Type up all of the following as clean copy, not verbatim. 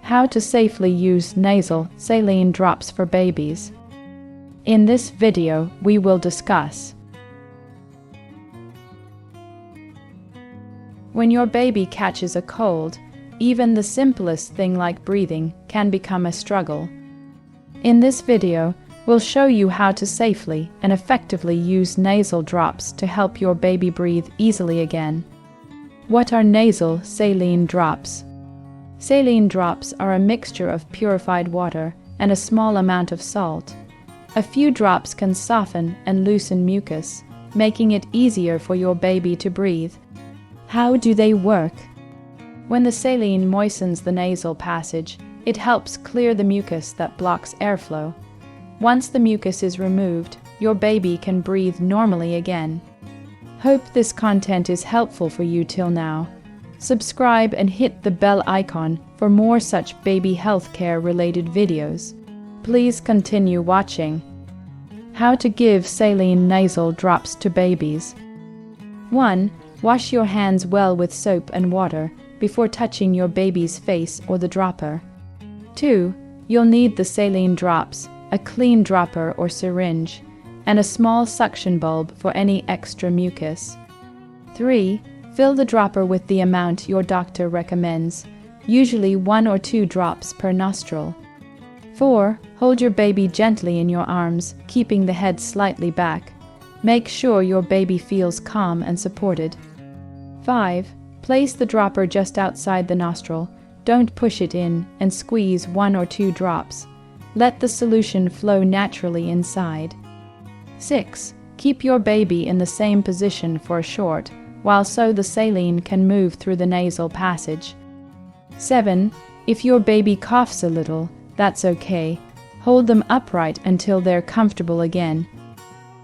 How to safely use nasal saline drops for babies. In this video, we will discuss when your baby catches a cold, even the simplest thing like breathing can become a struggle. In this video, we'll show you how to safely and effectively use nasal drops to help your baby breathe easily again. What are nasal saline drops? Saline drops are a mixture of purified water and a small amount of salt. A few drops can soften and loosen mucus, making it easier for your baby to breathe. How do they work? When the saline moistens the nasal passage, it helps clear the mucus that blocks airflow. Once the mucus is removed, your baby can breathe normally again. Hope this content is helpful for you till now. Subscribe and hit the bell icon for more such baby healthcare related videos. Please continue watching. How to give saline nasal drops to babies. 1. Wash your hands well with soap and water before touching your baby's face or the dropper. 2. You'll need the saline drops, a clean dropper or syringe, and a small suction bulb for any extra mucus. 3. Fill the dropper with the amount your doctor recommends, usually 1 or 2 drops per nostril. 4. Hold your baby gently in your arms, keeping the head slightly back. Make sure your baby feels calm and supported. 5. Place the dropper just outside the nostril. Don't push it in and squeeze 1 or 2 drops. Let the solution flow naturally inside. 6. Keep your baby in the same position for a short, while so the saline can move through the nasal passage. 7. If your baby coughs a little, that's okay. Hold them upright until they're comfortable again.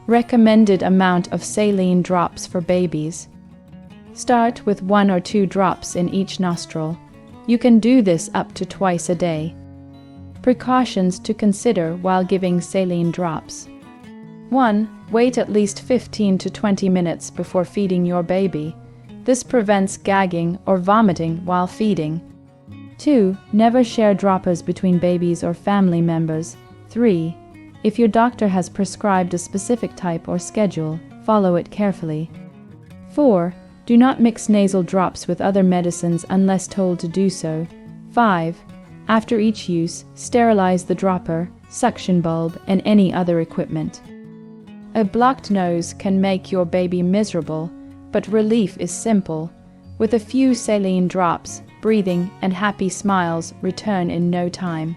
Recommended amount of saline drops for babies. Start with 1 or 2 drops in each nostril. You can do this up to twice a day. Precautions to consider while giving saline drops. 1. Wait at least 15 to 20 minutes before feeding your baby. This prevents gagging or vomiting while feeding. 2. Never share droppers between babies or family members. 3. If your doctor has prescribed a specific type or schedule, follow it carefully. 4. Do not mix nasal drops with other medicines unless told to do so. 5. After each use, sterilize the dropper, suction bulb, and any other equipment. A blocked nose can make your baby miserable, but relief is simple. With a few saline drops, breathing and happy smiles return in no time.